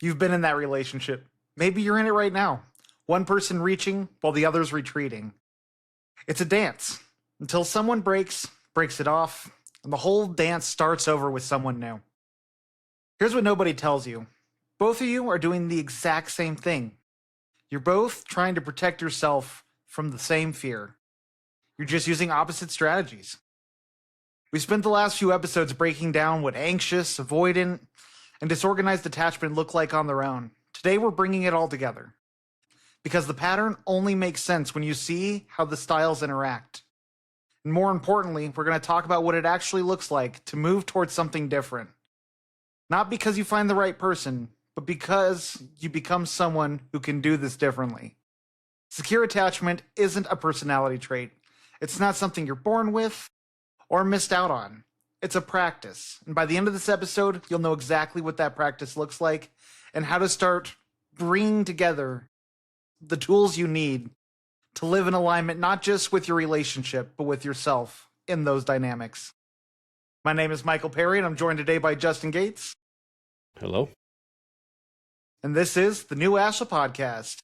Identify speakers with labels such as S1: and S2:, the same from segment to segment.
S1: You've been in that relationship. Maybe you're in it right now. One person reaching while the other's retreating. It's a dance until someone breaks it off, and the whole dance starts over with someone new. Here's what nobody tells you. Both of you are doing the exact same thing. You're both trying to protect yourself from the same fear. You're just using opposite strategies. We spent the last few episodes breaking down what anxious, avoidant, and disorganized attachment look like on their own. Today we're bringing it all together. Because the pattern only makes sense when you see how the styles interact. And more importantly, we're going to talk about what it actually looks like to move towards something different. Not because you find the right person, but because you become someone who can do this differently. Secure attachment isn't a personality trait. It's not something you're born with or missed out on. It's a practice. And by the end of this episode, you'll know exactly what that practice looks like and how to start bringing together the tools you need to live in alignment, not just with your relationship, but with yourself in those dynamics. My name is Michael Perry, and I'm joined today by Justin Gates.
S2: Hello.
S1: And this is the New Asha Podcast.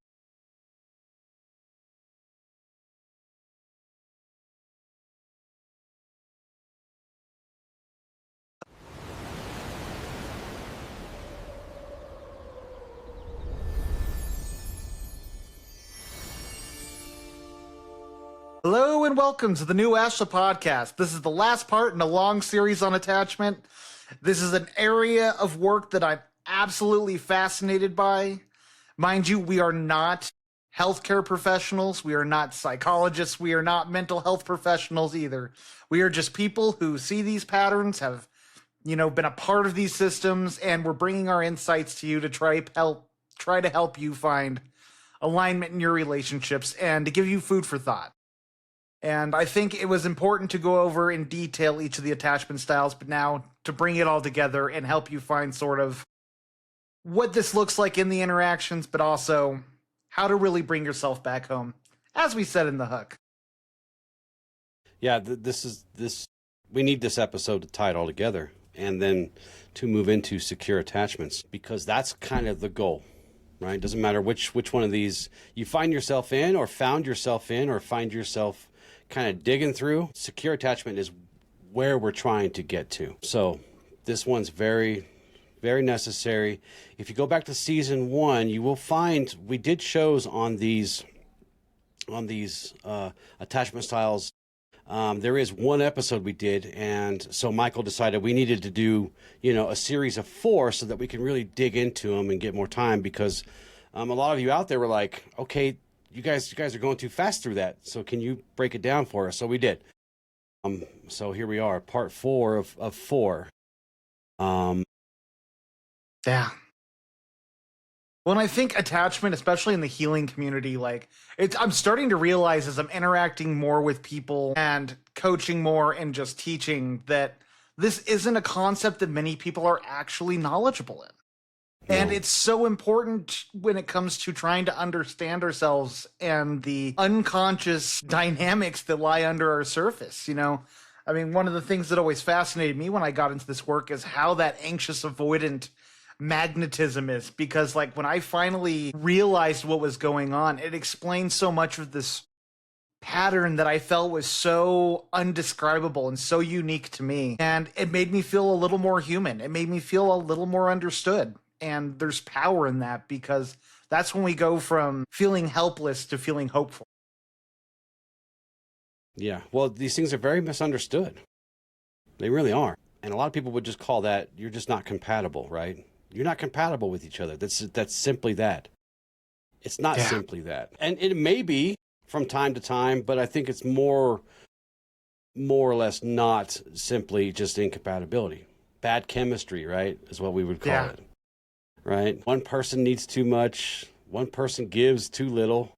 S1: Hello and welcome to the New Asha Podcast. This is the last part in a long series on attachment. This is an area of work that I'm absolutely fascinated by. Mind you, we are not healthcare professionals. We are not psychologists. We are not mental health professionals either. We are just people who see these patterns, have, been a part of these systems, and we're bringing our insights to you to try to help you find alignment in your relationships and to give you food for thought. And I think it was important to go over in detail each of the attachment styles, but now to bring it all together and help you find sort of what this looks like in the interactions, but also how to really bring yourself back home, as we said in the hook.
S2: Yeah, we need this episode to tie it all together and then to move into secure attachments, because that's kind of the goal, right? It doesn't matter which one of these you find yourself in or found yourself in or find yourself kind of digging through. Secure attachment is where we're trying to get to. So this one's very, very necessary. If you go back to season 1, you will find we did shows on these attachment styles. There is one episode we did, and so Michael decided we needed to do, a series of 4 so that we can really dig into them and get more time, because a lot of you out there were like, okay, you guys are going too fast through that. So can you break it down for us? So we did. So here we are, part 4 of 4.
S1: Yeah. Well, and I think attachment, especially in the healing community, I'm starting to realize as I'm interacting more with people and coaching more and just teaching, that this isn't a concept that many people are actually knowledgeable in. And it's so important when it comes to trying to understand ourselves and the unconscious dynamics that lie under our surface. One of the things that always fascinated me when I got into this work is how that anxious-avoidant magnetism is. Because, when I finally realized what was going on, it explained so much of this pattern that I felt was so undescribable and so unique to me. And it made me feel a little more human. It made me feel a little more understood. And there's power in that, because that's when we go from feeling helpless to feeling hopeful.
S2: Yeah, well, these things are very misunderstood. They really are. And a lot of people would just call that, you're just not compatible, right? You're not compatible with each other. That's simply that. It's not simply that. And it may be from time to time, but I think it's more or less not simply just incompatibility. Bad chemistry, right, is what we would call it. Right? One person needs too much. One person gives too little.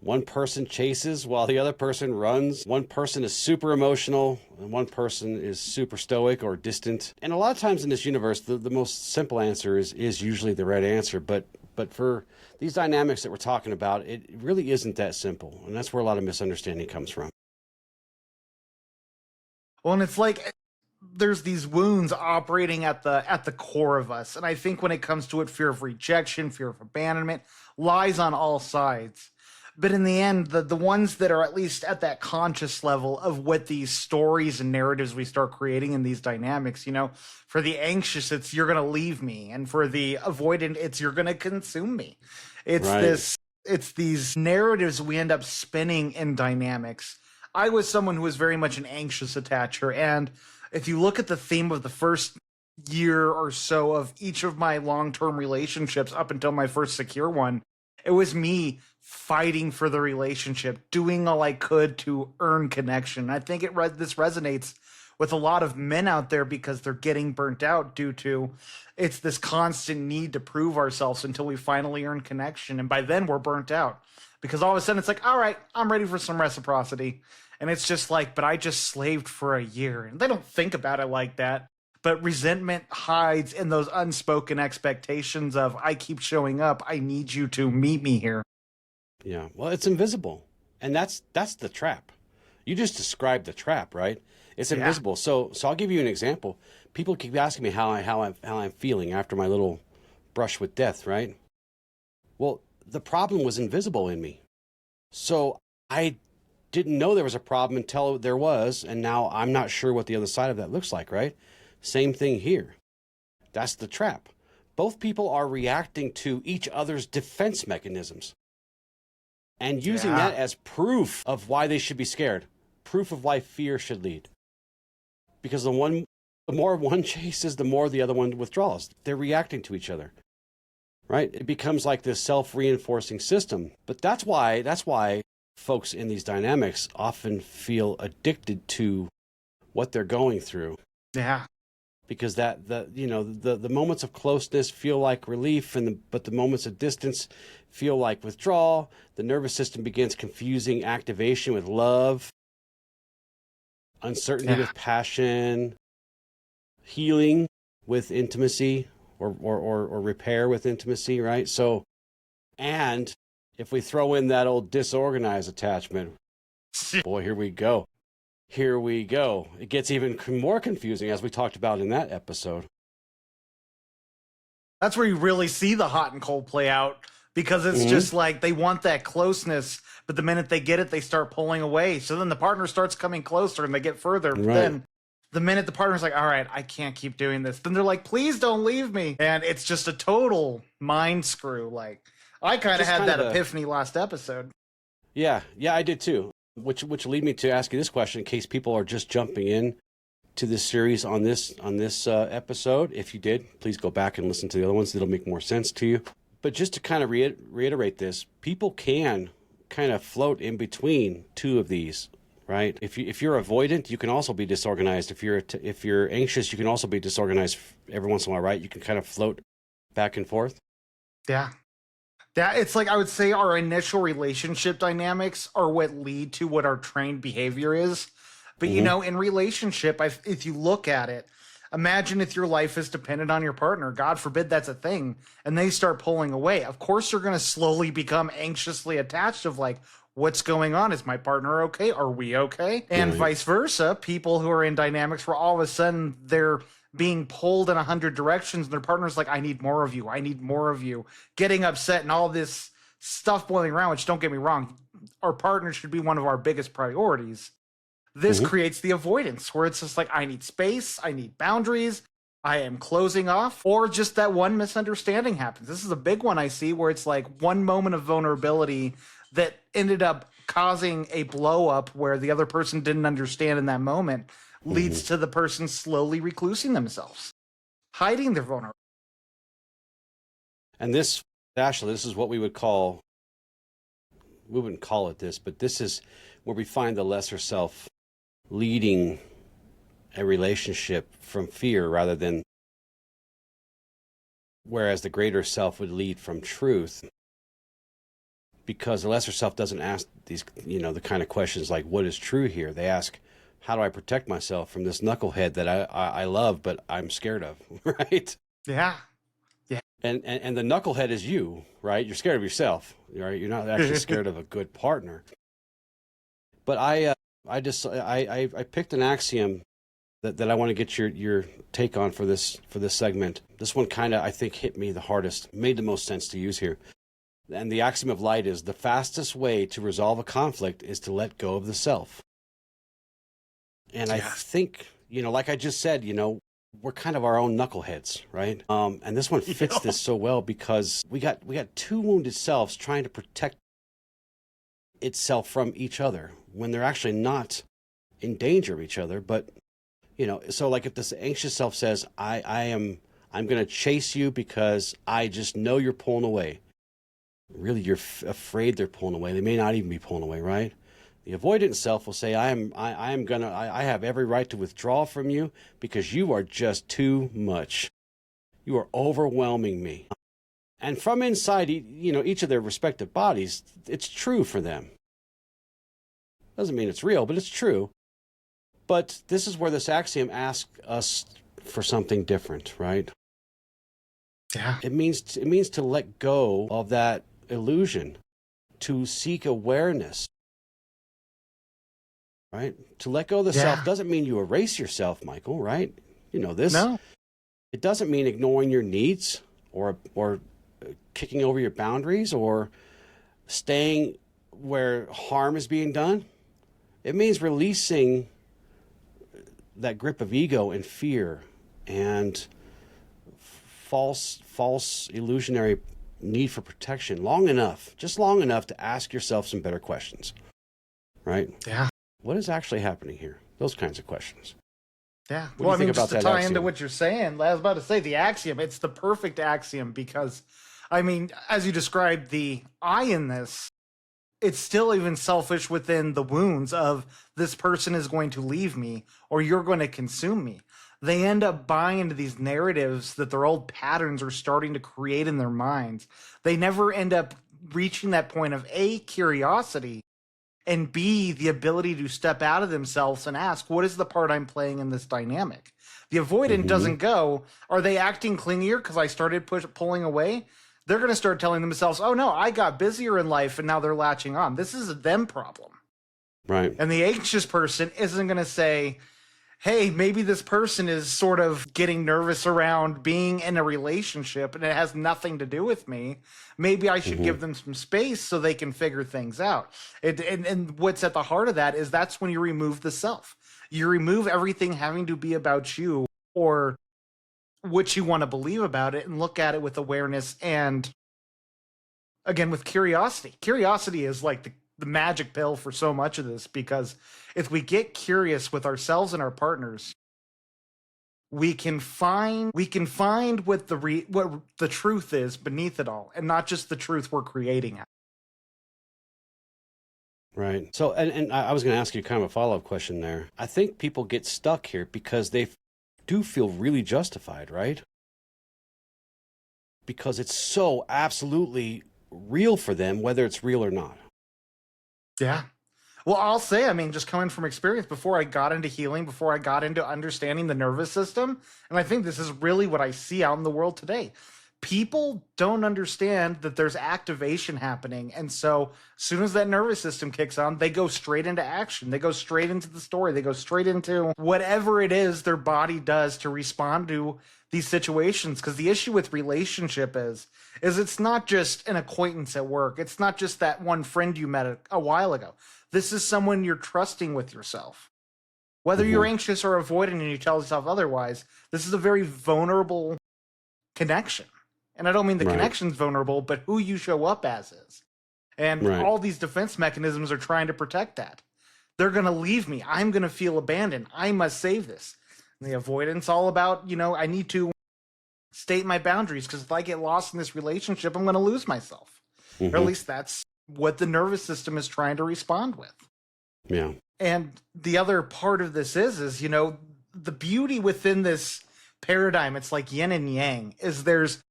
S2: One person chases while the other person runs. One person is super emotional and one person is super stoic or distant. And a lot of times in this universe, the most simple answer is usually the right answer. But for these dynamics that we're talking about, it really isn't that simple. And that's where a lot of misunderstanding comes from.
S1: Well, and it's there's these wounds operating at the core of us. And I think when it comes to it, fear of rejection, fear of abandonment lies on all sides. But in the end, the ones that are at least at that conscious level of what these stories and narratives we start creating in these dynamics, for the anxious, it's you're going to leave me. And for the avoidant, it's you're going to consume me.
S2: Right.
S1: It's these narratives we end up spinning in dynamics. I was someone who was very much an anxious attacher. And if you look at the theme of the first year or so of each of my long-term relationships up until my first secure one, it was me fighting for the relationship, doing all I could to earn connection. I think this resonates with a lot of men out there because they're getting burnt out due to it's this constant need to prove ourselves until we finally earn connection. And by then we're burnt out because all of a sudden it's like, all right, I'm ready for some reciprocity. And it's just like, but I just slaved for a year. And they don't think about it like that. But resentment hides in those unspoken expectations of, I keep showing up. I need you to meet me here.
S2: Yeah. Well, it's invisible. And that's the trap. You just described the trap, right? It's invisible. Yeah. So I'll give you an example. People keep asking me how I'm feeling after my little brush with death, right? Well, the problem was invisible in me. So I didn't know there was a problem until there was, and now I'm not sure what the other side of that looks like, right? Same thing here. That's the trap. Both people are reacting to each other's defense mechanisms and using that as proof of why they should be scared, proof of why fear should lead. Because the more one chases, the more the other one withdraws. They're reacting to each other, right? It becomes like this self-reinforcing system. But that's why folks in these dynamics often feel addicted to what they're going through.
S1: Yeah.
S2: Because the moments of closeness feel like relief, but the moments of distance feel like withdrawal. The nervous system begins confusing activation with love, uncertainty with passion, healing with intimacy, or repair with intimacy, right? So, and if we throw in that old disorganized attachment, boy, here we go. Here we go. It gets even more confusing, as we talked about in that episode.
S1: That's where you really see the hot and cold play out, because it's just like they want that closeness, but the minute they get it, they start pulling away. So then the partner starts coming closer and they get further. But then the minute the partner's like, all right, I can't keep doing this, then they're like, please don't leave me. And it's just a total mind screw. Like, I kind of had that epiphany last episode.
S2: Yeah, I did too. Which lead me to ask you this question in case people are just jumping in to this series on this episode. If you did, please go back and listen to the other ones. It'll make more sense to you. But just to kind of reiterate this, people can kind of float in between two of these, right? If you're avoidant, you can also be disorganized. If you're anxious, you can also be disorganized every once in a while, right? You can kind of float back and forth.
S1: Yeah. It's like, I would say our initial relationship dynamics are what lead to what our trained behavior is. But, in relationship, if you look at it, imagine if your life is dependent on your partner. God forbid that's a thing. And they start pulling away. Of course, you're going to slowly become anxiously attached of like, what's going on? Is my partner okay? Are we okay? And vice versa. People who are in dynamics where all of a sudden they're being pulled in 100 directions and their partner's like, I need more of you. I need more of you. Getting upset and all this stuff boiling around, which don't get me wrong, our partner should be one of our biggest priorities. This creates the avoidance where it's just like, I need space. I need boundaries. I am closing off, or just that one misunderstanding happens. This is a big one I see where it's like one moment of vulnerability that ended up causing a blow up where the other person didn't understand in that moment leads to the person slowly reclusing themselves, hiding their vulnerability.
S2: And this, Ashley, this is what we wouldn't call it this, but this is where we find the lesser self leading a relationship from fear rather than, whereas the greater self would lead from truth. Because the lesser self doesn't ask these, the kind of questions like, what is true here? They ask, how do I protect myself from this knucklehead that I love, but I'm scared of, right?
S1: Yeah.
S2: And the knucklehead is you, right? You're scared of yourself, right? You're not actually scared of a good partner. But I picked an axiom that I want to get your take on for this segment. This one kind of, I think, hit me the hardest, made the most sense to use here. And the axiom of light is the fastest way to resolve a conflict is to let go of the self. And I think, like I just said, we're kind of our own knuckleheads, right? And this one fits this so well because we got two wounded selves trying to protect itself from each other when they're actually not in danger of each other. But, so like if this anxious self says, I'm going to chase you because I just know you're pulling away. Really, you're afraid they're pulling away. They may not even be pulling away, right? The avoidant self will say, I have every right to withdraw from you because you are just too much. You are overwhelming me. And from inside, each of their respective bodies, it's true for them. Doesn't mean it's real, but it's true. But this is where this axiom asks us for something different, right?
S1: Yeah.
S2: It means to let go of that illusion, to seek awareness. Right? To let go of the self doesn't mean you erase yourself, Michael, right? This.
S1: No.
S2: It doesn't mean ignoring your needs or kicking over your boundaries or staying where harm is being done. It means releasing that grip of ego and fear and false illusionary need for protection just long enough to ask yourself some better questions. Right?
S1: Yeah.
S2: What is actually happening here? Those kinds of questions.
S1: Yeah.
S2: What do you think
S1: just
S2: about
S1: to
S2: that
S1: tie
S2: axiom?
S1: into what you're saying, I was about to say the axiom, it's the perfect axiom because, as you described the I in this, it's still even selfish within the wounds of this person is going to leave me or you're going to consume me. They end up buying into these narratives that their old patterns are starting to create in their minds. They never end up reaching that point of A, curiosity, and B, the ability to step out of themselves and ask, what is the part I'm playing in this dynamic? The avoidant doesn't go, are they acting clingier because I started pulling away? They're going to start telling themselves, oh no, I got busier in life and now they're latching on. This is a them problem.
S2: Right.
S1: And the anxious person isn't going to say, hey, maybe this person is sort of getting nervous around being in a relationship and it has nothing to do with me. Maybe I should give them some space so they can figure things out. And what's at the heart of that is that's when you remove the self. You remove everything having to be about you or what you want to believe about it and look at it with awareness and, again, with curiosity. Curiosity is like the magic pill for so much of this because if we get curious with ourselves and our partners, we can find what the truth is beneath it all and not just the truth we're creating it.
S2: Right. So, and I was going to ask you kind of a follow-up question there. I think people get stuck here because they do feel really justified, right? Because it's so absolutely real for them, whether it's real or not.
S1: Yeah. Well, I'll say, just coming from experience, before I got into healing, before I got into understanding the nervous system, and I think this is really what I see out in the world today. People don't understand that there's activation happening. And so as soon as that nervous system kicks on, they go straight into action. They go straight into the story. They go straight into whatever it is their body does to respond to these situations. Because the issue with relationship is it's not just an acquaintance at work. It's not just that one friend you met a while ago. This is someone you're trusting with yourself. Whether you're anxious or avoidant and you tell yourself otherwise, this is a very vulnerable connection. And I don't mean the connection's vulnerable, but who you show up as is. And all these defense mechanisms are trying to protect that. They're going to leave me. I'm going to feel abandoned. I must save this. And the avoidance all about, I need to state my boundaries because if I get lost in this relationship, I'm going to lose myself. Or at least that's what the nervous system is trying to respond with.
S2: Yeah.
S1: And the other part of this is, the beauty within this paradigm, it's like yin and yang, is there's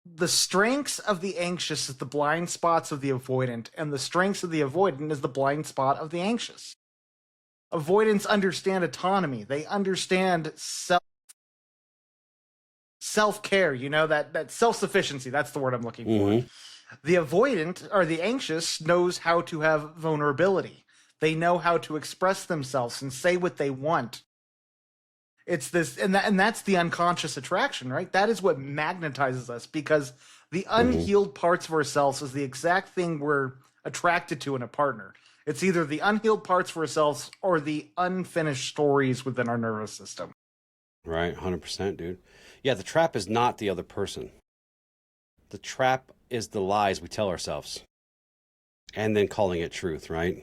S1: the strengths of the anxious is the blind spots of the avoidant, and the strengths of the avoidant is the blind spot of the anxious. Avoidants understand autonomy. They understand self-care, that self-sufficiency. That's the word I'm looking for. The avoidant, or the anxious, knows how to have vulnerability. They know how to express themselves and say what they want It's this, and that's the unconscious attraction, right? That is what magnetizes us, because the unhealed parts of ourselves is the exact thing we're attracted to in a partner. It's either the unhealed parts of ourselves or the unfinished stories within our nervous system.
S2: Right, 100%, dude. Yeah, the trap is not the other person. The trap is the lies we tell ourselves, and then calling it truth, right?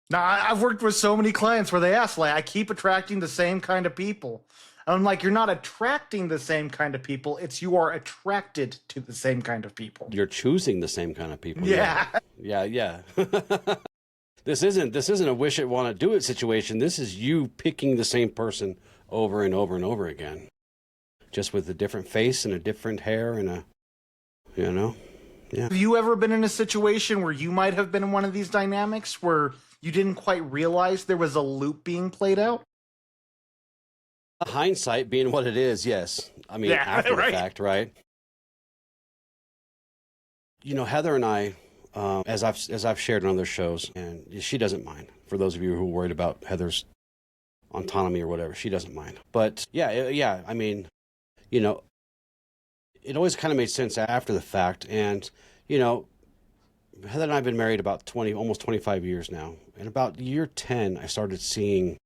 S1: Now, I've worked with so many clients where they ask, like, I keep attracting the same kind of people. And I'm like, you're not attracting the same kind of people. It's you are attracted to the same kind of people.
S2: You're choosing the same kind of people.
S1: Yeah.
S2: Yeah. This isn't a wish it, want to do it situation. This is you picking the same person over and over and over again. Just with a different face and a different hair and a, yeah.
S1: Have you ever been in a situation where you might have been in one of these dynamics where you didn't quite realize there was a loop being played out?
S2: Hindsight being what it is, yes. I mean,
S1: Yeah,
S2: after
S1: right.
S2: the fact, right? You know, Heather and I, as I've shared on other shows, and she doesn't mind. For those of you who are worried about Heather's autonomy or whatever, she doesn't mind. But yeah. I mean, you know, it always kind of made sense after the fact. And you know, Heather and I have been married about almost 25 years now. And about year 10, I started seeing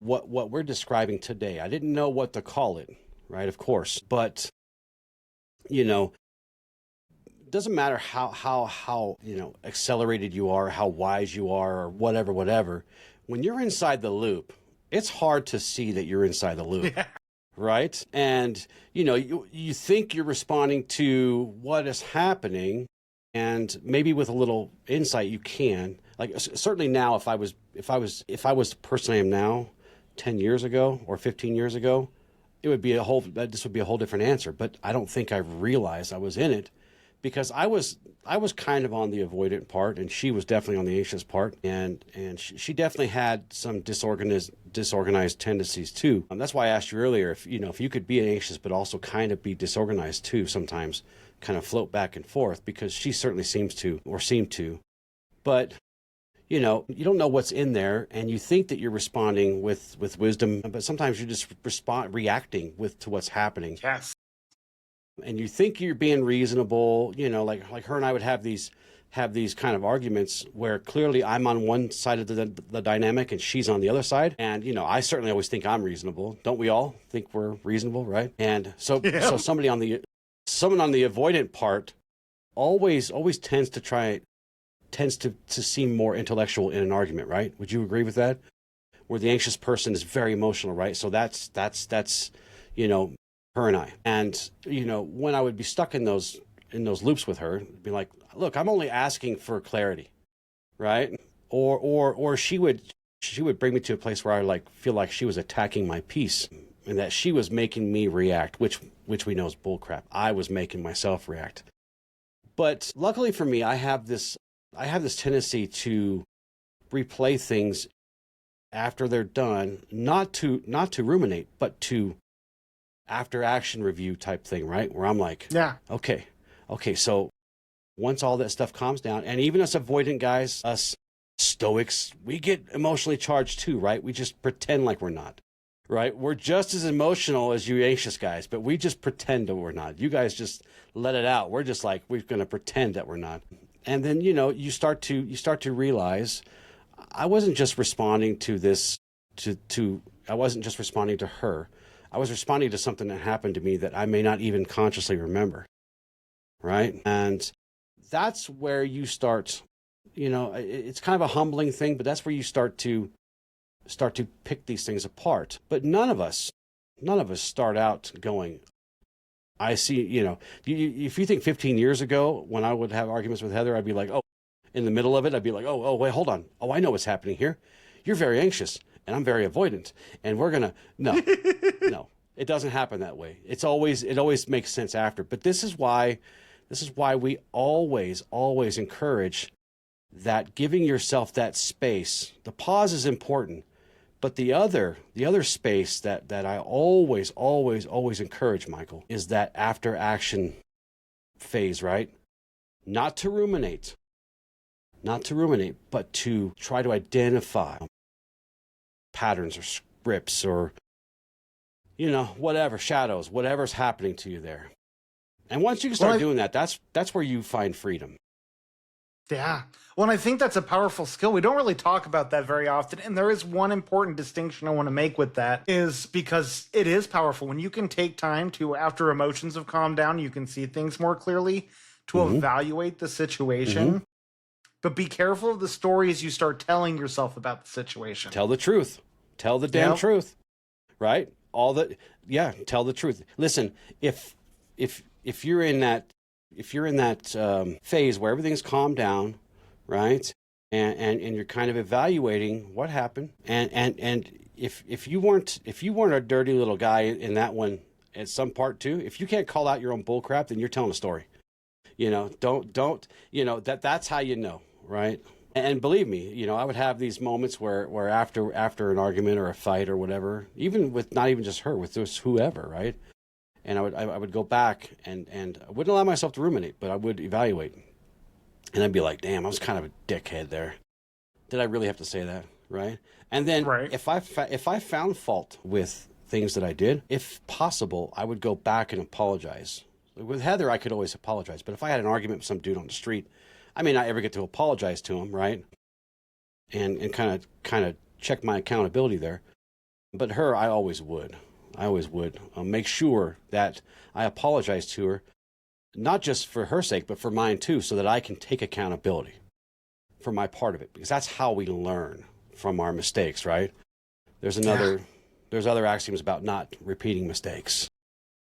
S2: what we're describing today. I didn't know what to call it, right? Of course, but you know, it doesn't matter how you know accelerated you are, how wise you are, or whatever. When you're inside the loop, it's hard to see that you're inside the loop.
S1: Yeah.
S2: Right? And you know, you think you're responding to what is happening, and maybe with a little insight you can. Like certainly now, if I was the person I am now 10 years ago or 15 years ago, this would be a whole different answer. But I don't think I realized I was in it, because I was kind of on the avoidant part, and she was definitely on the anxious part, and she definitely had some disorganized tendencies too. That's why I asked you earlier if you could be anxious but also kind of be disorganized too sometimes, kind of float back and forth, because she certainly seemed to. But you know, you don't know what's in there, and you think that you're responding with wisdom, but sometimes you're just reacting to what's happening.
S1: Yes.
S2: And you think you're being reasonable, you know, like her and I would have these kind of arguments where clearly I'm on one side of the dynamic and she's on the other side. And, you know, I certainly always think I'm reasonable. Don't we all think we're reasonable, right? And so someone on the avoidant part always tends to seem more intellectual in an argument, right? Would you agree with that? Where the anxious person is very emotional, right? So that's you know, her and I. And you know, when I would be stuck in those loops with her, it'd be like, look, I'm only asking for clarity, right? Or she would bring me to a place where I feel like she was attacking my peace, and that she was making me react, which we know is bullcrap. I was making myself react. But luckily for me, I have this tendency to replay things after they're done, not to ruminate, but to after action review type thing, right? Where I'm like,
S1: Yeah.
S2: Okay, so once all that stuff calms down, and even us avoidant guys, us stoics, we get emotionally charged too, right? We just pretend like we're not, right? We're just as emotional as you anxious guys, but we just pretend that we're not. You guys just let it out. We're just like, we're going to pretend that we're not. And then, you know, you start to realize I wasn't just responding to this, I wasn't just responding to her. I was responding to something that happened to me that I may not even consciously remember, right? And that's where you start, you know, it's kind of a humbling thing, but that's where you start to pick these things apart. But none of us start out going, I see, you know, if you think 15 years ago when I would have arguments with Heather, I'd be like, oh, in the middle of it, I'd be like, oh, wait, hold on. Oh, I know what's happening here. You're very anxious and I'm very avoidant. And we're going to, no, it doesn't happen that way. It always makes sense after. But this is why we always encourage that giving yourself that space. The pause is important. But the other space that I always encourage, Michael, is that after action phase, right? Not to ruminate, but to try to identify patterns rips or, whatever, shadows, whatever's happening to you there. And once you can start doing that, that's where you find freedom.
S1: Yeah. Well, and I think that's a powerful skill. We don't really talk about that very often. And there is one important distinction I want to make with that is because it is powerful. When you can take time to, after emotions have calmed down, you can see things more clearly to evaluate the situation. But be careful of the stories you start telling yourself about the situation.
S2: Tell the truth. Tell the damn truth. Right? Tell the truth. Listen, if you're in that phase where everything's calmed down, right? And you're kind of evaluating what happened. And if you weren't a dirty little guy in that one at some part too, if you can't call out your own bullcrap, then you're telling a story. That's how you know, right? And believe me, I would have these moments where after an argument or a fight or whatever, even with not even just her, with just whoever, right? And I would go back and I wouldn't allow myself to ruminate, but I would evaluate. And I'd be like, damn, I was kind of a dickhead there. Did I really have to say that, right? And then if I found fault with things that I did, if possible, I would go back and apologize. With Heather, I could always apologize. But if I had an argument with some dude on the street, I may not ever get to apologize to him, right? And kind of check my accountability there. But her, I always would. Make sure that I apologize to her, not just for her sake, but for mine too, so that I can take accountability for my part of it. Because that's how we learn from our mistakes, right? There's other axioms about not repeating mistakes.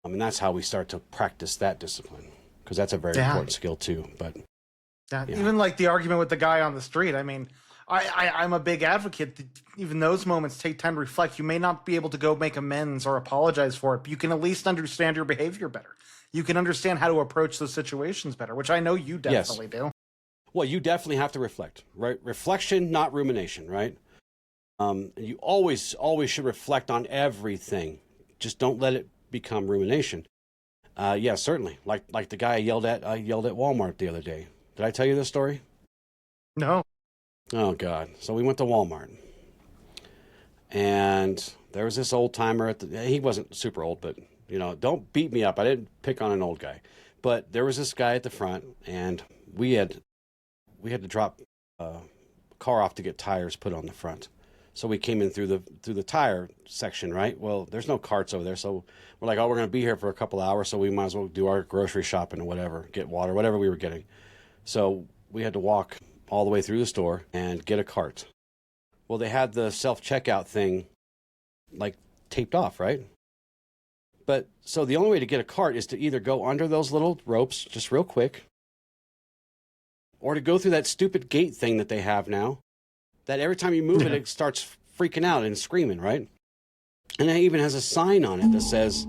S2: And that's how we start to practice that discipline, because that's a very important skill too. But
S1: even like the argument with the guy on the street, I mean, I'm a big advocate that even those moments take time to reflect. You may not be able to go make amends or apologize for it, but you can at least understand your behavior better. You can understand how to approach those situations better, which I know you definitely do.
S2: Well, you definitely have to reflect, right? Reflection, not rumination, right? You always should reflect on everything. Just don't let it become rumination. Yeah, certainly. Like the guy I yelled at Walmart the other day. Did I tell you this story?
S1: No.
S2: Oh, God. So we went to Walmart. And there was this old timer he wasn't super old, but, don't beat me up. I didn't pick on an old guy. But there was this guy at the front, and we had to drop a car off to get tires put on the front. So we came in through the tire section, right? Well, there's no carts over there, so we're like, we're going to be here for a couple hours, so we might as well do our grocery shopping or whatever, get water, whatever we were getting. So we had to walk all the way through the store and get a cart. Well, they had the self-checkout thing, taped off, right? But so the only way to get a cart is to either go under those little ropes, just real quick, or to go through that stupid gate thing that they have now, that every time you move it starts freaking out and screaming, right? And it even has a sign on it that says,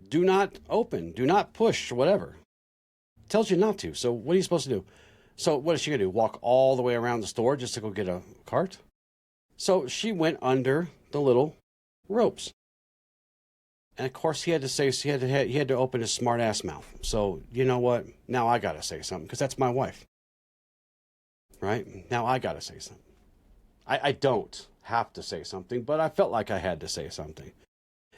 S2: do not open, do not push, or whatever. It tells you not to. So what are you supposed to do? So what is she going to do? Walk all the way around the store just to go get a cart? So she went under the little ropes. And of course he had to open his smart ass mouth. So you know what? Now I got to say something, because that's my wife. Right? Now I got to say something. I don't have to say something, but I felt like I had to say something.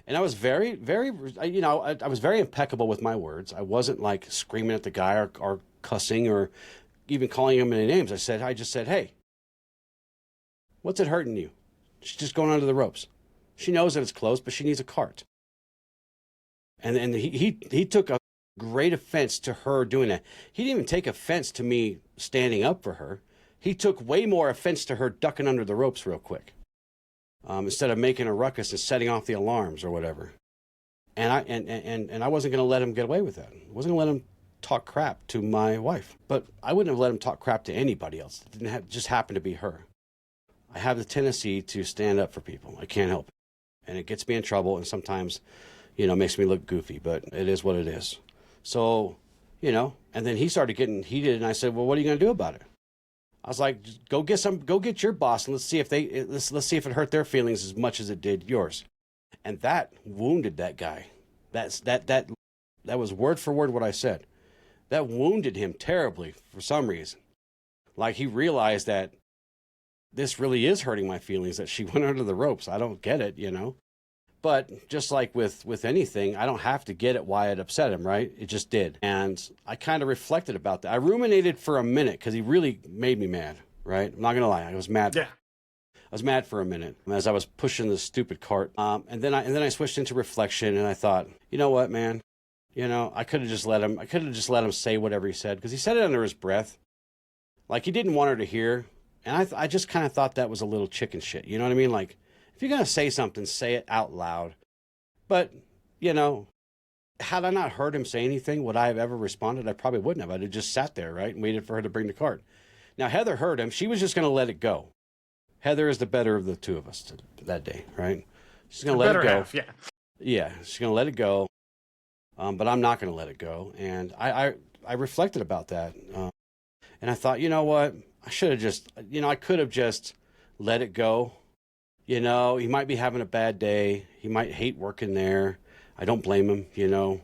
S2: And I was very, very, I was very impeccable with my words. I wasn't like screaming at the guy or cussing or even calling him any names. I just said, hey, what's it hurting you? She's just going under the ropes. She knows that it's closed, but she needs a cart. And he took a great offense to her doing that. He didn't even take offense to me standing up for her. He took way more offense to her ducking under the ropes real quick, instead of making a ruckus and setting off the alarms or whatever. And I wasn't going to let him get away with that. I wasn't going to let him talk crap to my wife. But I wouldn't have let him talk crap to anybody else. It didn't just happen to be her. I have the tendency to stand up for people. I can't help it. And it gets me in trouble, and sometimes, makes me look goofy, but it is what it is. So, and then he started getting heated, and I said, well, what are you going to do about it? I was like, go get your boss, and let's see if it hurt their feelings as much as it did yours. And that wounded that guy. That was word for word what I said. That wounded him terribly for some reason. Like he realized that this really is hurting my feelings that she went under the ropes. I don't get it, you know? But just like with anything, I don't have to get it why it upset him, right? It just did. And I kind of reflected about that. I ruminated for a minute because he really made me mad, right? I'm not going to lie. I was mad.
S1: Yeah.
S2: I was mad for a minute as I was pushing this stupid cart. And then I switched into reflection, and I thought, you know what, man? You know, I could have just let him say whatever he said, because he said it under his breath. Like, he didn't want her to hear. And I just kind of thought that was a little chicken shit. You know what I mean? Like, if you're going to say something, say it out loud. But, you know, had I not heard him say anything, would I have ever responded? I probably wouldn't have. I'd have just sat there, right, and waited for her to bring the cart. Now, Heather heard him. She was just going to let it go. Heather is the better of the two of us that day, right? She's going to let it go.
S1: Half, yeah.
S2: Yeah, she's going to let it go. But I'm not going to let it go. And I reflected about that. And I thought, you know what? I should have just, you know, I could have just let it go. You know, he might be having a bad day. He might hate working there. I don't blame him, you know.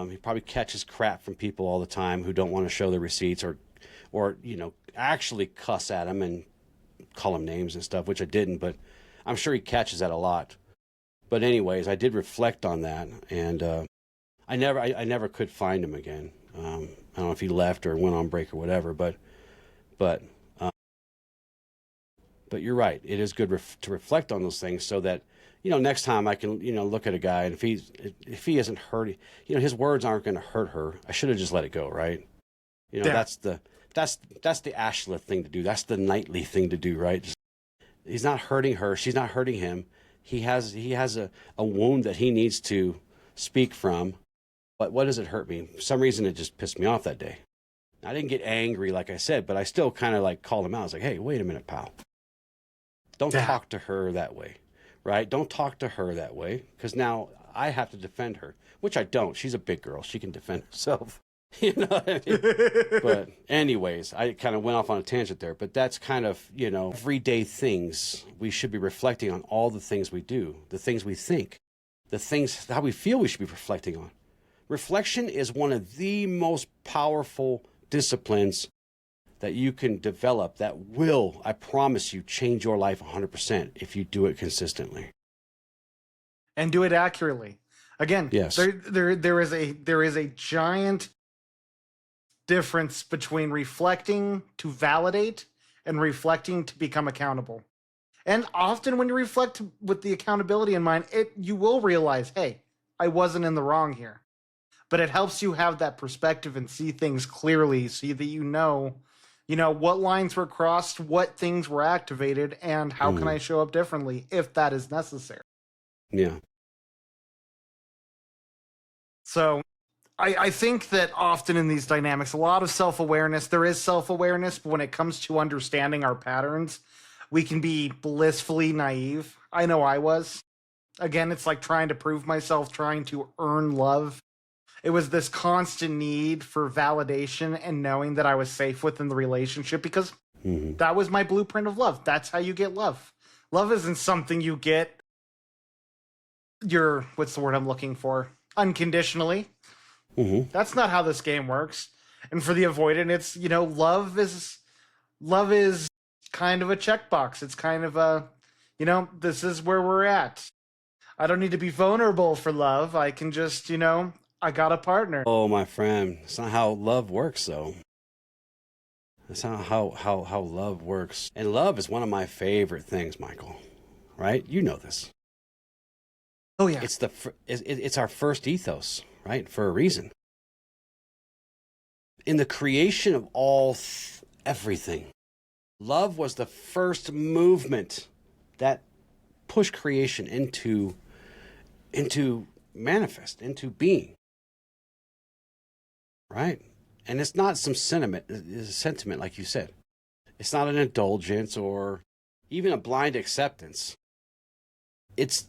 S2: He probably catches crap from people all the time who don't want to show their receipts or you know, actually cuss at him and call him names and stuff, which I didn't, but I'm sure he catches that a lot. But anyways, I did reflect on that, and I never could find him again. I don't know if he left or went on break or whatever, but you're right. It is good to reflect on those things so that, you know, next time I can, you know, look at a guy, and if he isn't hurting, you know, his words aren't going to hurt her. I should have just let it go, right? You know,
S1: Yeah.
S2: that's the Ashla thing to do. That's the knightly thing to do, right? He's not hurting her. She's not hurting him. He has a wound that he needs to speak from. But what does it hurt me? For some reason, it just pissed me off that day. I didn't get angry, like I said, but I still kind of like called him out. I was like, hey, wait a minute, pal. Don't talk to her that way, right? Don't talk to her that way, because now I have to defend her, which I don't. She's a big girl. She can defend herself. You know what I mean? But anyways, I kind of went off on a tangent there. But that's kind of, you know, everyday things. We should be reflecting on all the things we do, the things we think, the things, how we feel we should be reflecting on. Reflection is one of the most powerful disciplines that you can develop that will, I promise you, change your life 100% if you do it consistently.
S1: And do it accurately. Again,
S2: yes.
S1: there is a giant difference between reflecting to validate and reflecting to become accountable. And often when you reflect with the accountability in mind, you will realize, hey, I wasn't in the wrong here. But it helps you have that perspective and see things clearly so that you know what lines were crossed, what things were activated, and how can I show up differently if that is necessary.
S2: Yeah.
S1: So I think that often in these dynamics, a lot of self-awareness, there is self-awareness, but when it comes to understanding our patterns, we can be blissfully naive. I know I was. Again, it's like trying to prove myself, trying to earn love. It was this constant need for validation and knowing that I was safe within the relationship because that was my blueprint of love. That's how you get love. Love isn't something you get what's the word I'm looking for? Unconditionally. That's not how this game works. And for the avoidant, it's, love is kind of a checkbox. It's kind of a, this is where we're at. I don't need to be vulnerable for love. I can just, I got a partner.
S2: Oh, my friend. That's not how love works, though. That's not how love works. And love is one of my favorite things, Michael. Right? You know this.
S1: Oh, yeah.
S2: It's our first ethos, right? For a reason. In the creation of everything, love was the first movement that pushed creation into manifest, into being. Right? And it's not some sentiment, like you said. It's not an indulgence or even a blind acceptance. It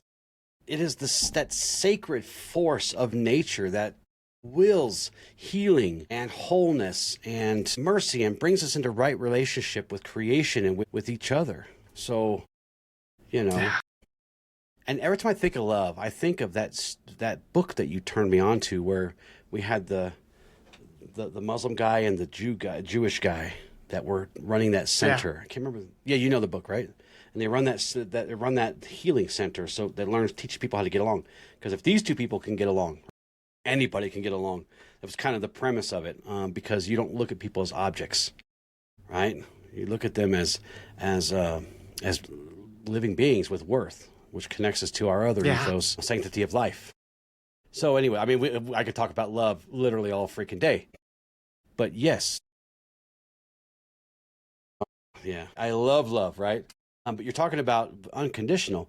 S2: is that sacred force of nature that wills healing and wholeness and mercy and brings us into right relationship with creation and with each other. So,
S1: Yeah.
S2: And every time I think of love, I think of that book that you turned me on to, where we had the Muslim guy and the Jewish guy, that were running that center. I can't remember. Yeah, you know the book, right? And they run that healing center, so they teach people how to get along. Because if these two people can get along, anybody can get along. That was kind of the premise of it, because you don't look at people as objects, right? You look at them as living beings with worth, which connects us to our other ethos, sanctity of life. So anyway, I mean, I could talk about love literally all freaking day. But yes, yeah, I love love, right? But you're talking about unconditional.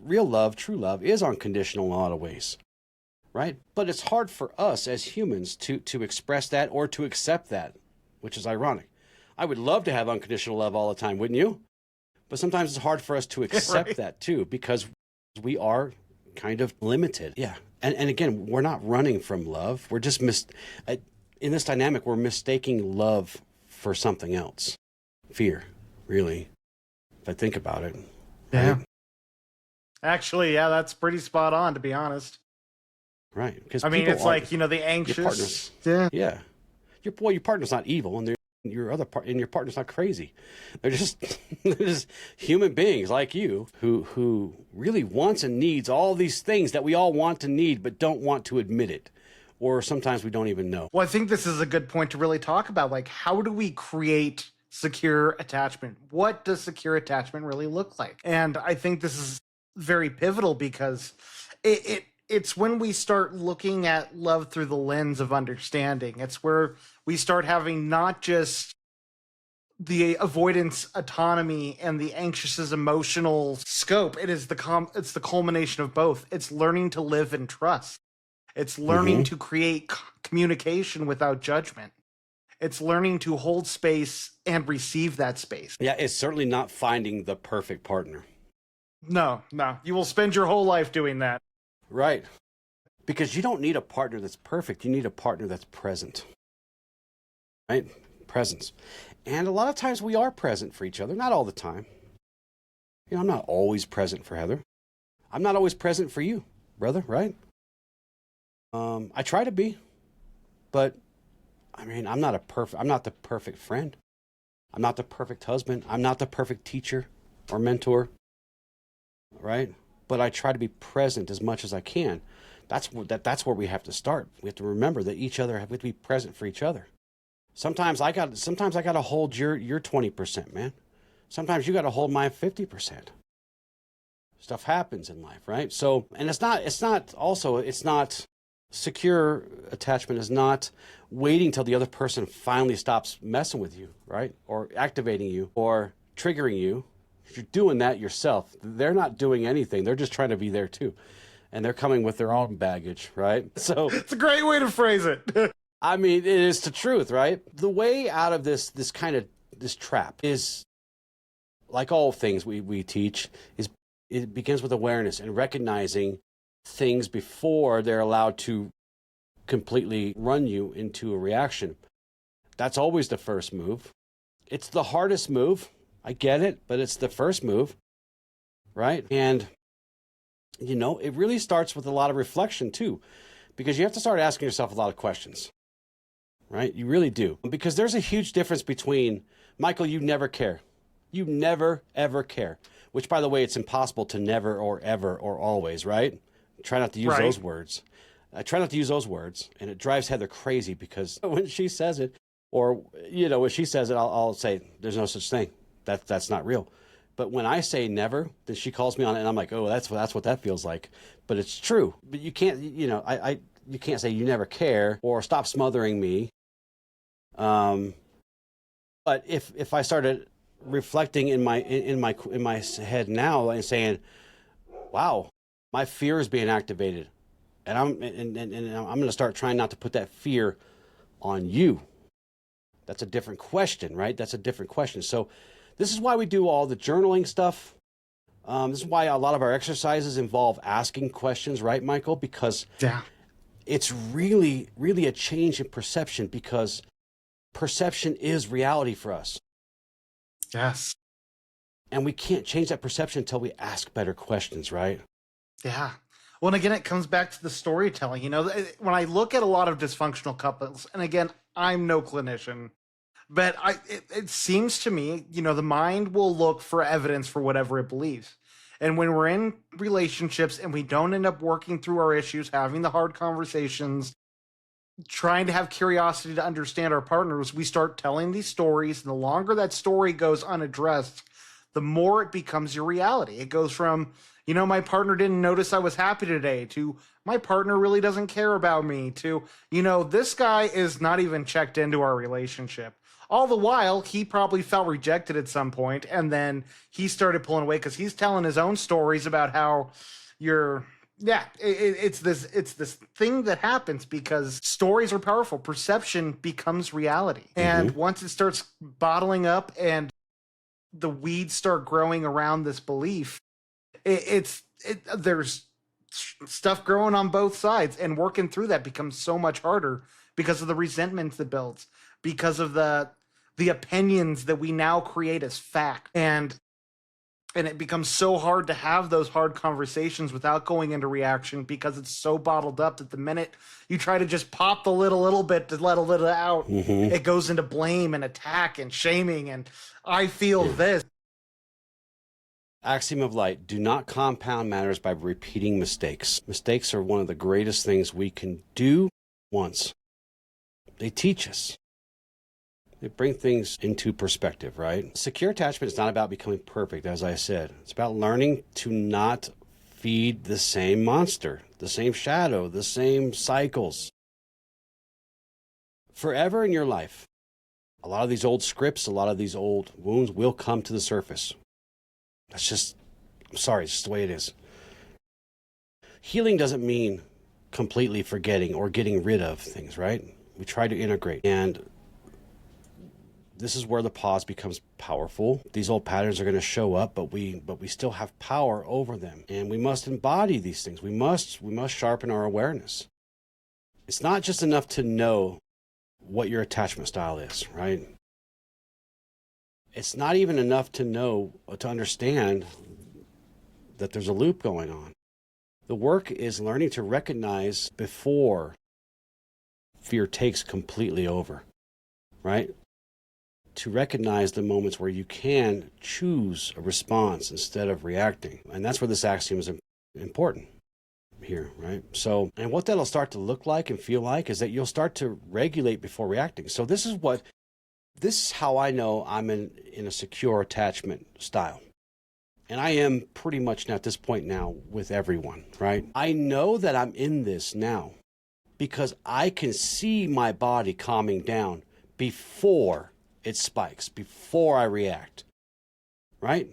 S2: Real love, true love, is unconditional in a lot of ways, right? But it's hard for us as humans to express that or to accept that, which is ironic. I would love to have unconditional love all the time, wouldn't you? But sometimes it's hard for us to accept that too, because we are kind of limited. Yeah. And again, we're not running from love. We're just in this dynamic, we're mistaking love for something else. Fear, really, if I think about it.
S1: Yeah.
S2: Right?
S1: Actually, yeah, that's pretty spot on, to be honest.
S2: Right. Because
S1: I mean, it's like, the anxious.
S2: Yeah. Your partner's not evil, and your partner's not crazy. They're just human beings like you who really wants and needs all these things that we all want to need but don't want to admit it, or sometimes we don't even know.
S1: Well, I think this is a good point to really talk about, like, how do we create secure attachment? What does secure attachment really look like? And I think this is very pivotal, because it's when we start looking at love through the lens of understanding. It's where we start having not just the avoidance autonomy and the anxious emotional scope. It's the culmination of both. It's learning to live in trust. It's learning to create communication without judgment. It's learning to hold space and receive that space.
S2: Yeah, it's certainly not finding the perfect partner.
S1: No. You will spend your whole life doing that.
S2: Right. Because you don't need a partner that's perfect. You need a partner that's present. Right? Presence. And a lot of times we are present for each other. Not all the time. I'm not always present for Heather. I'm not always present for you, brother, right? I try to be. But, I mean, I'm not the perfect friend. I'm not the perfect husband. I'm not the perfect teacher or mentor. Right? But I try to be present as much as I can. That's where we have to start. We have to remember that we have to be present for each other. Sometimes I got to hold your 20%, man. Sometimes you got to hold my 50%. Stuff happens in life, right? So, and it's not secure attachment is not waiting till the other person finally stops messing with you, right? Or activating you or triggering you. You're doing that yourself. They're not doing anything. They're just trying to be there too. And they're coming with their own baggage, right? So
S1: it's a great way to phrase it.
S2: I mean, it is the truth, right? The way out of this trap is, like all things we teach, it begins with awareness and recognizing things before they're allowed to completely run you into a reaction. That's always the first move. It's the hardest move. I get it, but it's the first move, right? And, it really starts with a lot of reflection too, because you have to start asking yourself a lot of questions, right? You really do. Because there's a huge difference between, Michael, you never care. You never, ever care. Which, by the way, it's impossible to never or ever or always, right? Try not to use those words. I try not to use those words, and it drives Heather crazy because when she says it, or, when she says it, I'll say, there's no such thing. That's not real. But when I say never, then she calls me on it, and I'm like, oh, that's what that feels like. But it's true. But you can't, you can't say you never care or stop smothering me. But if I started reflecting in my head now and saying, wow, my fear is being activated, and I'm going to start trying not to put that fear on you. That's a different question, right? That's a different question. So this is why we do all the journaling stuff. This is why a lot of our exercises involve asking questions, right, Michael? Because it's really, really a change in perception, because perception is reality for us.
S1: Yes.
S2: And we can't change that perception until we ask better questions, right?
S1: Yeah. Well, and again, it comes back to the storytelling. When I look at a lot of dysfunctional couples, and again, I'm no clinician, But it seems to me, the mind will look for evidence for whatever it believes. And when we're in relationships and we don't end up working through our issues, having the hard conversations, trying to have curiosity to understand our partners, we start telling these stories. And the longer that story goes unaddressed, the more it becomes your reality. It goes from, my partner didn't notice I was happy today, to my partner really doesn't care about me, to, this guy is not even checked into our relationship. All the while, he probably felt rejected at some point, and then he started pulling away because he's telling his own stories about how it's this thing that happens because stories are powerful. Perception becomes reality. And once it starts bottling up and the weeds start growing around this belief, there's stuff growing on both sides, and working through that becomes so much harder because of the resentment that builds, because of the opinions that we now create as fact. And it becomes so hard to have those hard conversations without going into reaction because it's so bottled up that the minute you try to just pop the lid a little bit to let a little out, it goes into blame and attack and shaming and I feel this.
S2: Axiom of light: do not compound matters by repeating mistakes. Mistakes are one of the greatest things we can do once. They teach us. They bring things into perspective, right? Secure attachment is not about becoming perfect, as I said. It's about learning to not feed the same monster, the same shadow, the same cycles. Forever in your life, a lot of these old scripts, a lot of these old wounds will come to the surface. That's just, I'm sorry, it's just the way it is. Healing doesn't mean completely forgetting or getting rid of things, right? We try to integrate. And this is where the pause becomes powerful. These old patterns are going to show up, but we still have power over them. And we must embody these things. We must sharpen our awareness. It's not just enough to know what your attachment style is, right? It's not even enough to know, to understand that there's a loop going on. The work is learning to recognize before fear takes completely over, right? To recognize the moments where you can choose a response instead of reacting. And that's where this axiom is important here, right? So, and what that'll start to look like and feel like is that you'll start to regulate before reacting. So this is how I know I'm in a secure attachment style. And I am pretty much now at this point now with everyone, right? I know that I'm in this now because I can see my body calming down before it spikes, before I react, right?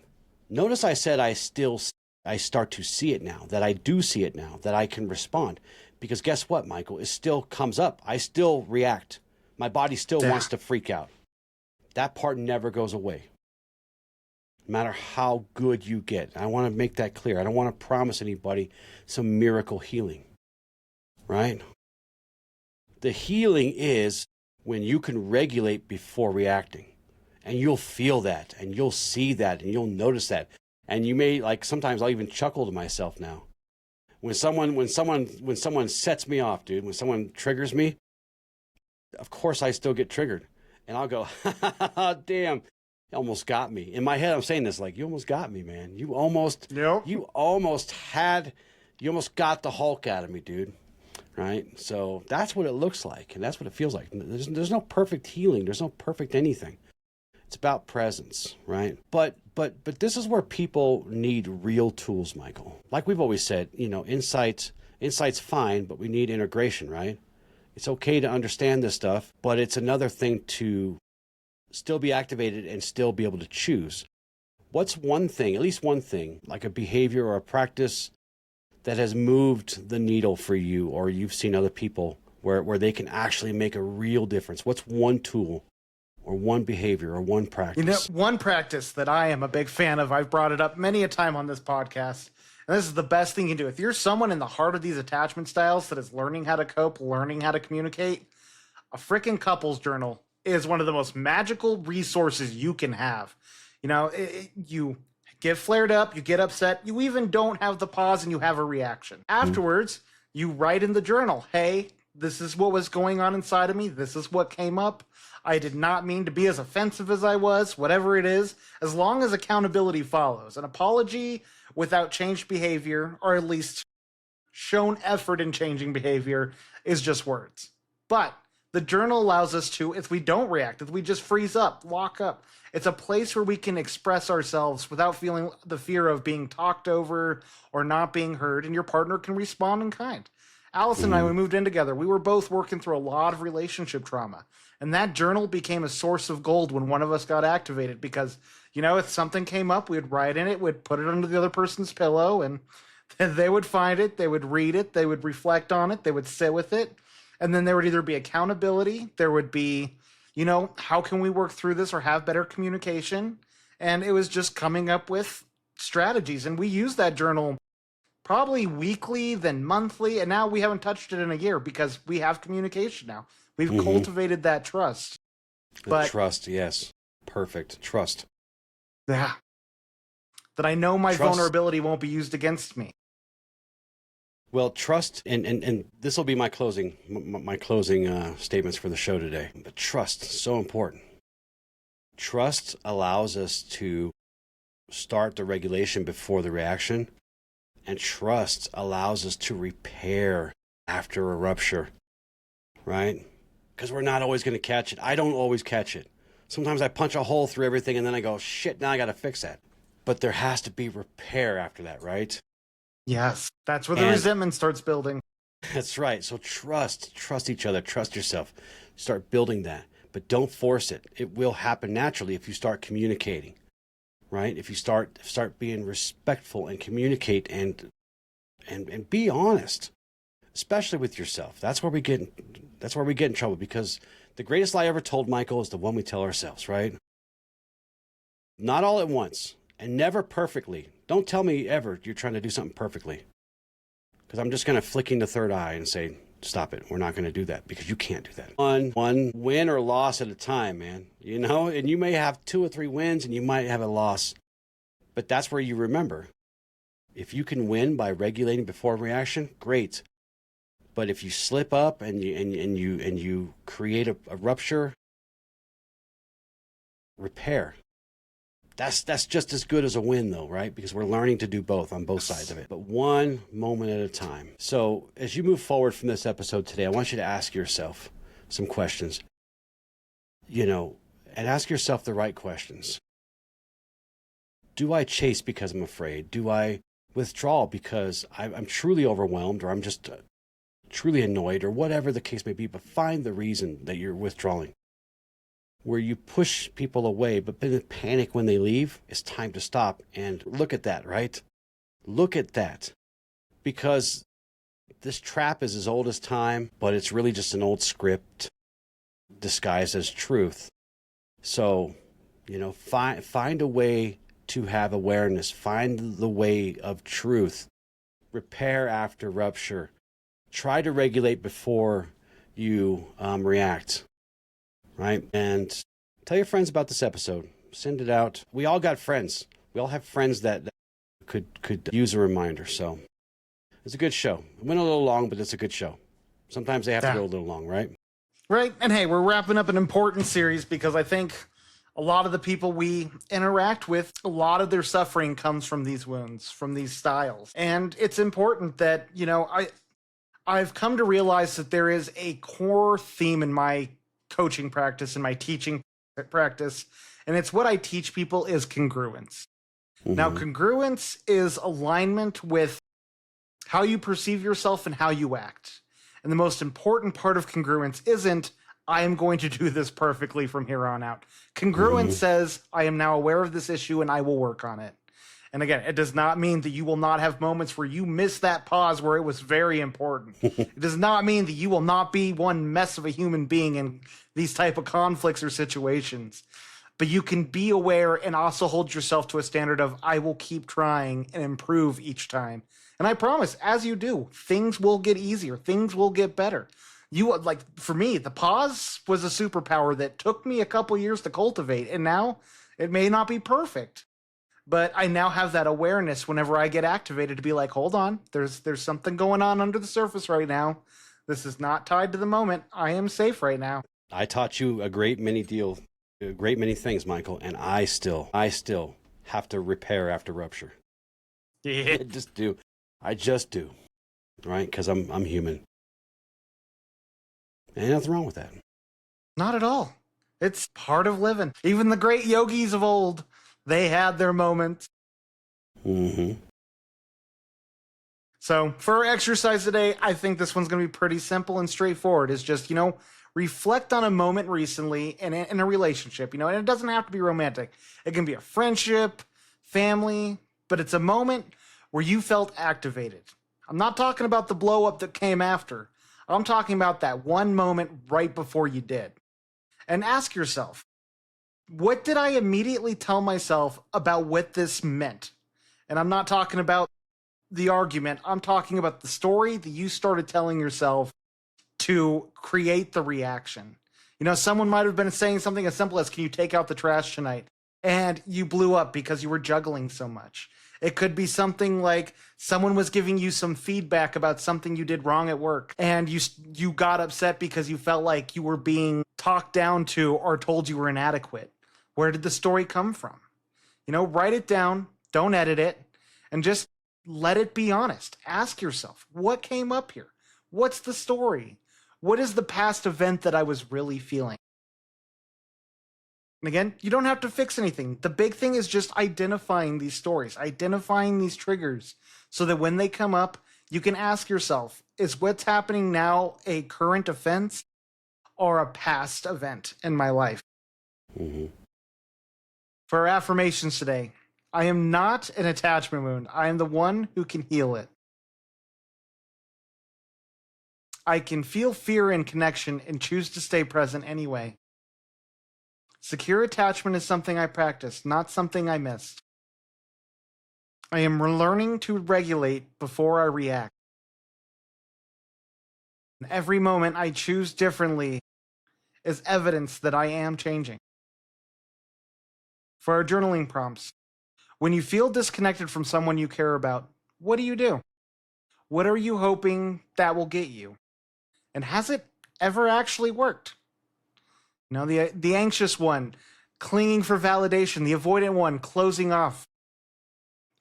S2: Notice I said I start to see it now, that I do see it now, that I can respond. Because guess what, Michael? It still comes up. I still react. My body still wants to freak out. That part never goes away. No matter how good you get. I want to make that clear. I don't want to promise anybody some miracle healing, right? The healing is when you can regulate before reacting. And you'll feel that, and you'll see that, and you'll notice that. And you may, like, sometimes I'll even chuckle to myself now. When someone sets me off, dude, when someone triggers me, of course I still get triggered. And I'll go, damn, you almost got me. In my head, I'm saying this like, you almost got me, man. You almost got the Hulk out of me, dude. Right? So that's what it looks like, and that's what it feels like. There's no perfect healing. There's no perfect anything. It's about presence, right? But this is where people need real tools, Michael. Like we've always said, insight's fine, but we need integration, right? It's okay to understand this stuff, but it's another thing to still be activated and still be able to choose. What's one thing, at least one thing, like a behavior or a practice that has moved the needle for you, or you've seen other people where they can actually make a real difference? What's one tool or one behavior or one practice?
S1: One practice that I am a big fan of, I've brought it up many a time on this podcast, and this is the best thing you can do. If you're someone in the heart of these attachment styles that is learning how to cope, learning how to communicate, a freaking couples journal is one of the most magical resources you can have. You get flared up, you get upset, you even don't have the pause and you have a reaction. Afterwards, you write in the journal, hey, This is what was going on inside of me. This is what came up. I did not mean to be as offensive as I was, whatever it is, as long as accountability follows. An apology without changed behavior, or at least shown effort in changing behavior, is just words. But the journal allows us to, if we don't react, if we just freeze up, lock up, it's a place where we can express ourselves without feeling the fear of being talked over or not being heard, and your partner can respond in kind. Allison and I, we moved in together. We were both working through a lot of relationship trauma. And that journal became a source of gold when one of us got activated because, if something came up, we'd write in it, we'd put it under the other person's pillow, and they would find it, they would read it, they would reflect on it, they would sit with it. And then there would either be accountability, there would be, how can we work through this or have better communication? And it was just coming up with strategies. And we used that journal probably weekly, then monthly, and now we haven't touched it in a year because we have communication now. We've cultivated that trust.
S2: Trust, yes. Perfect. Trust.
S1: Yeah. That I know my vulnerability won't be used against me.
S2: Well, trust, and this will be my closing statements for the show today. But trust, so important. Trust allows us to start the regulation before the reaction, and trust allows us to repair after a rupture, right? Because we're not always going to catch it. I don't always catch it. Sometimes I punch a hole through everything and then I go, shit, now I got to fix that. But there has to be repair after that, right?
S1: Yes. That's where the resentment starts building.
S2: That's right. So trust each other, trust yourself. Start building that, but don't force it. It will happen naturally if you start communicating, right? If you start being respectful and communicate and be honest, especially with yourself. That's where we get in trouble, because the greatest lie ever told, Michael, is the one we tell ourselves, right? Not all at once and never perfectly. Don't tell me ever you're trying to do something perfectly, because I'm just going to flicking the third eye and say, stop it. We're not going to do that, because you can't do that. One win or loss at a time, man. And you may have 2 or 3 wins and you might have a loss, but that's where you remember. If you can win by regulating before reaction, great. But if you slip up and you create a rupture, repair. That's just as good as a win, though, right? Because we're learning to do both on both sides of it, but one moment at a time. So as you move forward from this episode today, I want you to ask yourself some questions, and ask yourself the right questions. Do I chase because I'm afraid? Do I withdraw because I'm truly overwhelmed, or I'm just truly annoyed, or whatever the case may be? But find the reason that you're withdrawing. Where you push people away, but then panic when they leave, it's time to stop and look at that, right? Look at that. Because this trap is as old as time, but it's really just an old script disguised as truth. So, find a way to have awareness. Find the way of truth. Repair after rupture. Try to regulate before you react. Right? And tell your friends about this episode. Send it out. We all got friends. We all have friends that could use a reminder. So it's a good show. It went a little long, but it's a good show. Sometimes they have to go a little long, right?
S1: Right. And hey, we're wrapping up an important series because I think a lot of the people we interact with, a lot of their suffering comes from these wounds, from these styles. And it's important that, I've come to realize that there is a core theme in my coaching practice and my teaching practice, and it's what I teach people is congruence. Now, congruence is alignment with how you perceive yourself and how you act. And the most important part of congruence isn't, I am going to do this perfectly from here on out. Congruence says, I am now aware of this issue and I will work on it. And again, it does not mean that you will not have moments where you miss that pause where it was very important. It does not mean that you will not be one mess of a human being in these type of conflicts or situations. But you can be aware and also hold yourself to a standard of, I will keep trying and improve each time. And I promise, as you do, things will get easier. Things will get better. For me, the pause was a superpower that took me a couple years to cultivate. And now it may not be perfect. But I now have that awareness whenever I get activated to be like, hold on, there's something going on under the surface right now. This is not tied to the moment. I am safe right now.
S2: I taught you a great many things, Michael, and I still have to repair after rupture.
S1: Yeah.
S2: I just do. Right? Because I'm human. Ain't nothing wrong with that.
S1: Not at all. It's part of living. Even the great yogis of old, they had their moments.
S2: Mm-hmm.
S1: So for our exercise today, I think this one's going to be pretty simple and straightforward. It's just, reflect on a moment recently in a relationship, and it doesn't have to be romantic. It can be a friendship, family, but it's a moment where you felt activated. I'm not talking about the blow up that came after. I'm talking about that one moment right before you did. And ask yourself, what did I immediately tell myself about what this meant? And I'm not talking about the argument. I'm talking about the story that you started telling yourself to create the reaction. Someone might have been saying something as simple as, can you take out the trash tonight? And you blew up because you were juggling so much. It could be something like someone was giving you some feedback about something you did wrong at work, and you got upset because you felt like you were being talked down to or told you were inadequate. Where did the story come from? Write it down, don't edit it, and just let it be honest. Ask yourself, what came up here? What's the story? What is the past event that I was really feeling? And again, you don't have to fix anything. The big thing is just identifying these stories, identifying these triggers, so that when they come up, you can ask yourself, is what's happening now a current offense or a past event in my life?
S2: Mm-hmm.
S1: For our affirmations today, I am not an attachment wound. I am the one who can heal it. I can feel fear in connection and choose to stay present anyway. Secure attachment is something I practice, not something I missed. I am learning to regulate before I react. Every moment I choose differently is evidence that I am changing. For our journaling prompts, when you feel disconnected from someone you care about, what do? What are you hoping that will get you? And has it ever actually worked? The anxious one, clinging for validation, the avoidant one, closing off.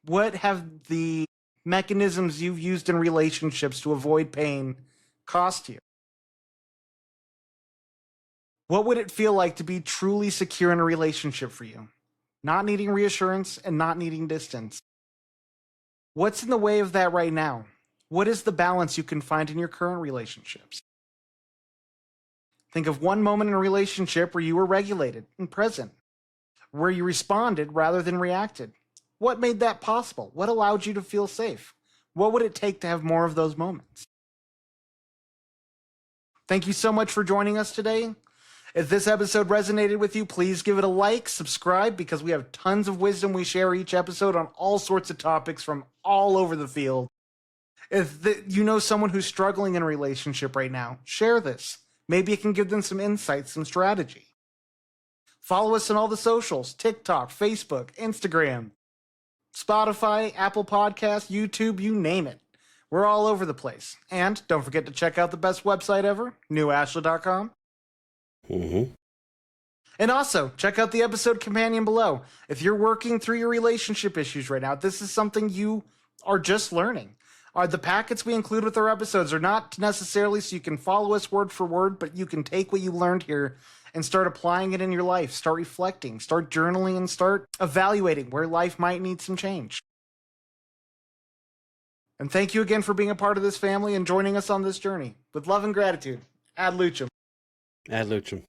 S1: What have the mechanisms you've used in relationships to avoid pain cost you? What would it feel like to be truly secure in a relationship for you? Not needing reassurance and not needing distance. What's in the way of that right now? What is the balance you can find in your current relationships? Think of one moment in a relationship where you were regulated and present, where you responded rather than reacted. What made that possible? What allowed you to feel safe? What would it take to have more of those moments? Thank you so much for joining us today. If this episode resonated with you, please give it a like, subscribe, because we have tons of wisdom we share each episode on all sorts of topics from all over the field. If you know someone who's struggling in a relationship right now, share this. Maybe it can give them some insights, some strategy. Follow us on all the socials: TikTok, Facebook, Instagram, Spotify, Apple Podcasts, YouTube, you name it. We're all over the place. And don't forget to check out the best website ever, newashley.com.
S2: Mm-hmm.
S1: And also, check out the episode companion below. If you're working through your relationship issues right now, this is something you are just learning. The packets we include with our episodes are not necessarily so you can follow us word for word, but you can take what you learned here and start applying it in your life, start reflecting, start journaling, and start evaluating where life might need some change. And thank you again for being a part of this family and joining us on this journey. With love and gratitude, Ad Lucem.
S2: Ad Lucem.